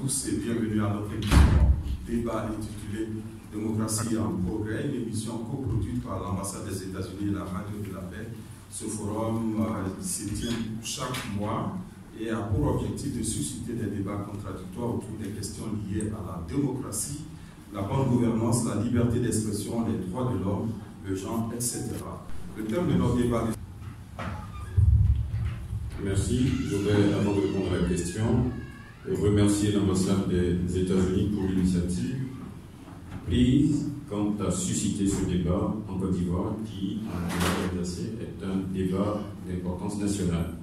tous et bienvenue à notre émission débat intitulé Démocratie en progrès, une émission coproduite par l'ambassade des États-Unis et la Radio de la Paix. Ce forum se tient chaque mois et a pour objectif de susciter des débats contradictoires autour des questions liées à la démocratie, la bonne gouvernance, la liberté d'expression, les droits de l'homme, le genre, etc. Le thème de notre débat est... Merci. Je voudrais, avant de répondre à la question, remercier l'ambassade des États-Unis pour l'initiative prise quant à susciter ce débat en Côte d'Ivoire qui, est un débat d'importance nationale.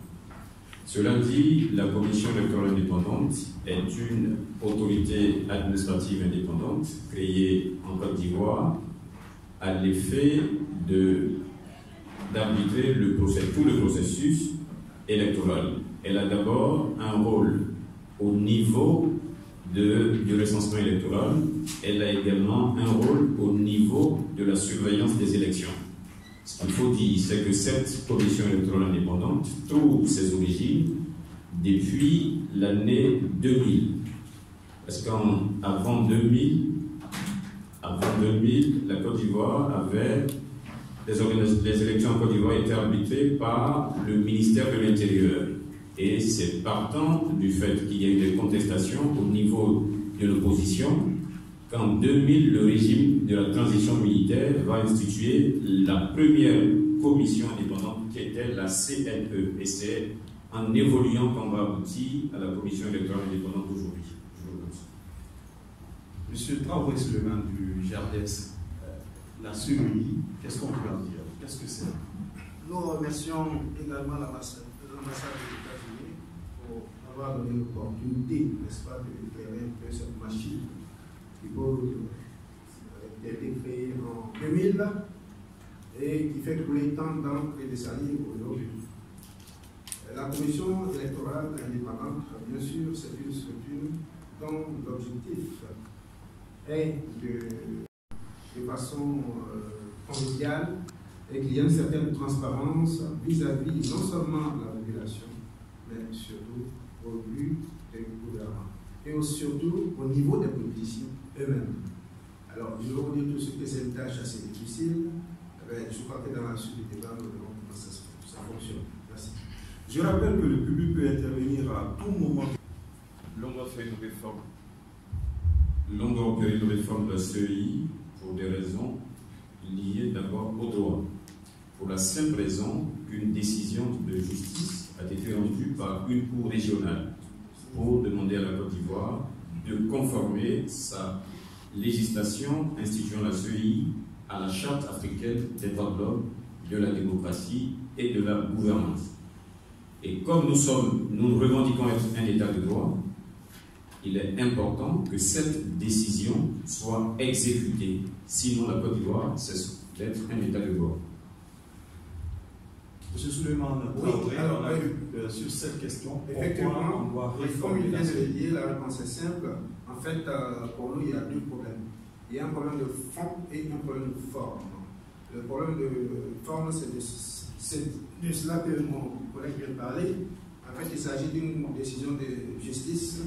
Cela dit, la Commission électorale indépendante est une autorité administrative indépendante créée en Côte d'Ivoire à l'effet d'arbitrer tout le processus électoral. Elle a d'abord un rôle au niveau du recensement électoral. Elle a également un rôle au niveau de la surveillance des élections. Ce qu'il faut dire, c'est que cette commission électorale indépendante trouve ses origines depuis l'année 2000. Parce qu'avant 2000, la Côte d'Ivoire avait... Les élections en Côte d'Ivoire étaient arbitrées par le ministère de l'Intérieur. Et c'est partant du fait qu'il y a eu des contestations au niveau de l'opposition qu'en 2000, le régime de la transition militaire va instituer la première commission indépendante qui était la CNE. Et c'est en évoluant qu'on va aboutir à la commission électorale indépendante d'aujourd'hui. Je vous remercie. Monsieur Traoré Suleiman du GRDS, la CEI, qu'est-ce qu'on peut en dire? Qu'est-ce que c'est? Nous remercions également l'ambassade des États-Unis pour avoir donné l'opportunité, n'est-ce pas, d'éclairer un peu cette machine qui a été créée en 2000 et qui fait couler tant d'encre et de salive aujourd'hui. La commission électorale indépendante, bien sûr, c'est une structure dont l'objectif est de façon conviviale et qu'il y ait une certaine transparence vis-à-vis non seulement de la population, mais surtout au but des gouvernements et surtout au niveau des politiciens eux-mêmes. Alors, je vais vous dire tout ce que c'est une tâche assez difficile. Je crois que dans la suite du débat, nous verrons comment ça fonctionne. Merci. Je rappelle que le public peut intervenir à tout moment. L'on doit faire une réforme. L'on doit opérer une réforme de la CEI pour des raisons liées d'abord au droit. Pour la simple raison qu'une décision de justice a été rendue par une cour régionale pour demander à la Côte d'Ivoire de conformer sa législation instituant la CEI à la Charte africaine des droits de l'homme, de la démocratie et de la gouvernance. Et comme nous revendiquons être un État de droit, il est important que cette décision soit exécutée. Sinon, la Côte d'Ivoire cesse d'être un État de droit. Monsieur Suleiman, oui, alors, on a vu sur cette question. Effectivement, comme il vient de le dire, la réponse est simple. En fait, pour nous, il y a deux problèmes. Il y a un problème de fond et un problème de forme. Le problème de forme, c'est de cela que mon collègue vient de parler. En fait, il s'agit d'une décision de justice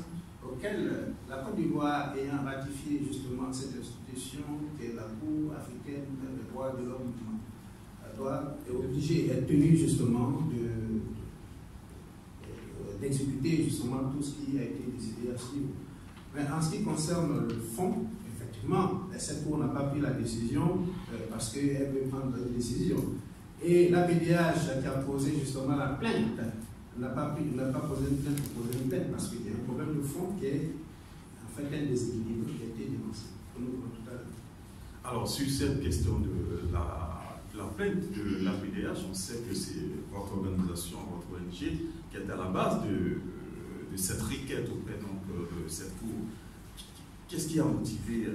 auquel la Côte d'Ivoire ayant ratifié justement cette institution qui est la Cour africaine des droits de l'homme est obligée, est tenue justement d'exécuter justement tout ce qui a été décidé à ce niveau. Mais en ce qui concerne le fond, effectivement, cette Cour n'a pas pris la décision parce qu'elle veut prendre la décision. Et la PDH qui a posé justement la plainte n'a pas posé une plainte pour poser une plainte parce qu'il y a un problème de fond qui est en fait un déséquilibre qui a été dénoncé. Tout à l'heure. Alors, sur cette question de la plainte de la PDH, on sait que c'est votre organisation, votre ONG, qui est à la base de cette requête auprès de cette Cour. Qu'est-ce qui a motivé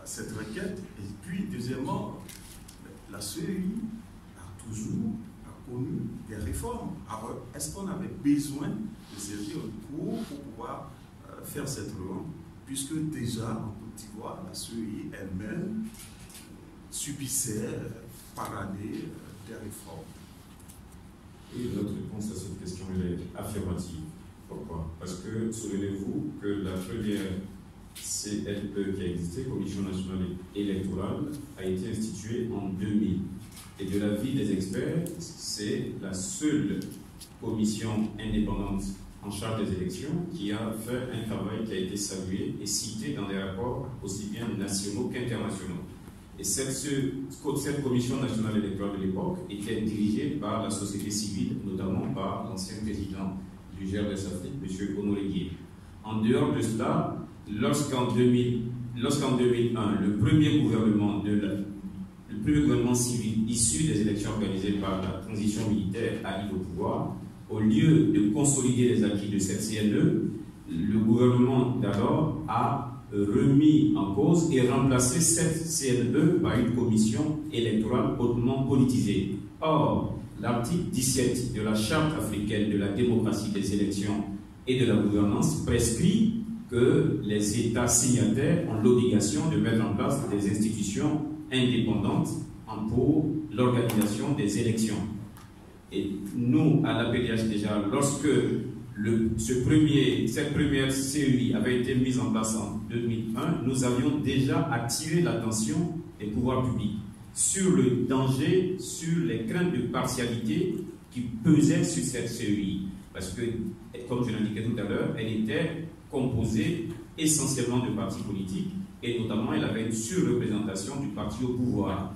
cette requête? Et puis, deuxièmement, la CEI a toujours connu des réformes. Alors, est-ce qu'on avait besoin de saisir une Cour pour pouvoir faire cette loi, puisque déjà, en Côte d'Ivoire, la CEI elle-même subissait par année des réformes? Et notre réponse à cette question est affirmative. Pourquoi? Parce que, souvenez-vous que la première CNE qui a existé, Commission nationale électorale, a été instituée en 2000. Et de l'avis des experts, c'est la seule commission indépendante en charge des élections qui a fait un travail qui a été salué et cité dans des rapports aussi bien nationaux qu'internationaux. Et cette commission nationale électorale de l'époque était dirigée par la société civile, notamment par l'ancien président du GRDS Afrique, M. Honoré Guier. En dehors de cela, lorsqu'en 2001, le premier gouvernement civil issu des élections organisées par la transition militaire arrive au pouvoir, au lieu de consolider les acquis de cette CNE, le gouvernement d'alors a remis en cause et remplacé cette CNE par une commission électorale hautement politisée. Or, l'article 17 de la Charte africaine de la démocratie des élections et de la gouvernance prescrit que les États signataires ont l'obligation de mettre en place des institutions indépendantes pour l'organisation des élections. Et nous, à l'APDH déjà, lorsque cette première CEI avait été mise en place en 2001, nous avions déjà attiré l'attention des pouvoirs publics sur le danger, sur les craintes de partialité qui pesaient sur cette CEI. Parce que, comme je l'indiquais tout à l'heure, elle était composée essentiellement de partis politiques et notamment elle avait une surreprésentation du parti au pouvoir.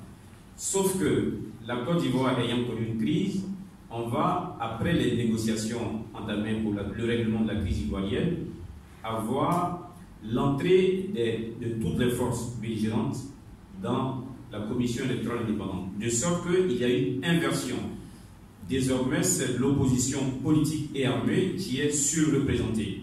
Sauf que la Côte d'Ivoire ayant connu une crise, on va, après les négociations entamées pour le règlement de la crise ivoirienne, avoir l'entrée de toutes les forces belligérantes dans la commission électorale indépendante, de sorte qu'il y a une inversion. Désormais, c'est l'opposition politique et armée qui est surreprésentée.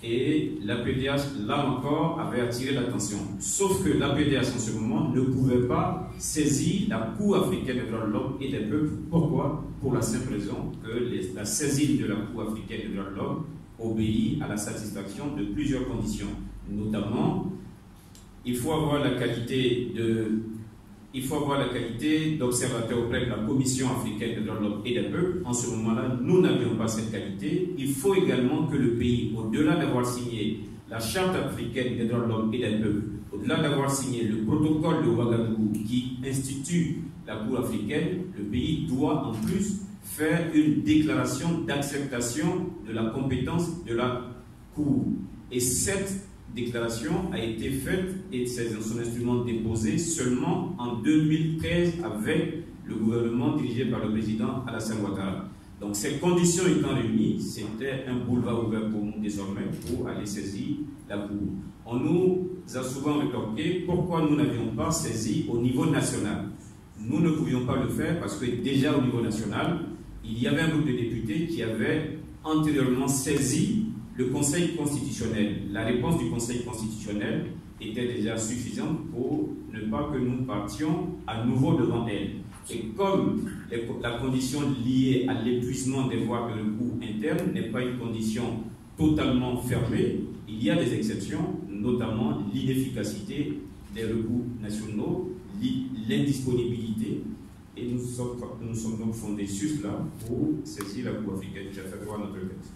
Et l'APDH, là encore, avait attiré l'attention. Sauf que l'APDH, en ce moment, ne pouvait pas saisir la Cour africaine des droits de l'homme et des peuples. Pourquoi? Pour la simple raison que la saisine de la Cour africaine des droits de l'homme obéit à la satisfaction de plusieurs conditions. Notamment, il faut avoir la qualité d'observateur auprès de la Commission africaine des droits de l'homme et des peuples. En ce moment-là, nous n'avions pas cette qualité. Il faut également que le pays, au-delà d'avoir signé la Charte africaine des droits de l'homme et des peuples, au-delà d'avoir signé le protocole de Ouagadougou qui institue la Cour africaine, le pays doit en plus faire une déclaration d'acceptation de la compétence de la Cour. Et cette déclaration a été faite et son instrument déposé seulement en 2013 avec le gouvernement dirigé par le président Alassane Ouattara. Donc ces conditions étant réunies, c'était un boulevard ouvert pour nous désormais pour aller saisir la Cour. On nous a souvent rétorqué pourquoi nous n'avions pas saisi au niveau national. Nous ne pouvions pas le faire parce que déjà au niveau national, il y avait un groupe de députés qui avait antérieurement saisi le Conseil constitutionnel. La réponse du Conseil constitutionnel était déjà suffisante pour ne pas que nous partions à nouveau devant elle. Et comme la condition liée à l'épuisement des voies de recours internes n'est pas une condition totalement fermée, il y a des exceptions, notamment l'inefficacité des recours nationaux, l'indisponibilité, et nous sommes donc fondés sur cela pour saisir la Cour africaine. J'ai fait droit à notre texte.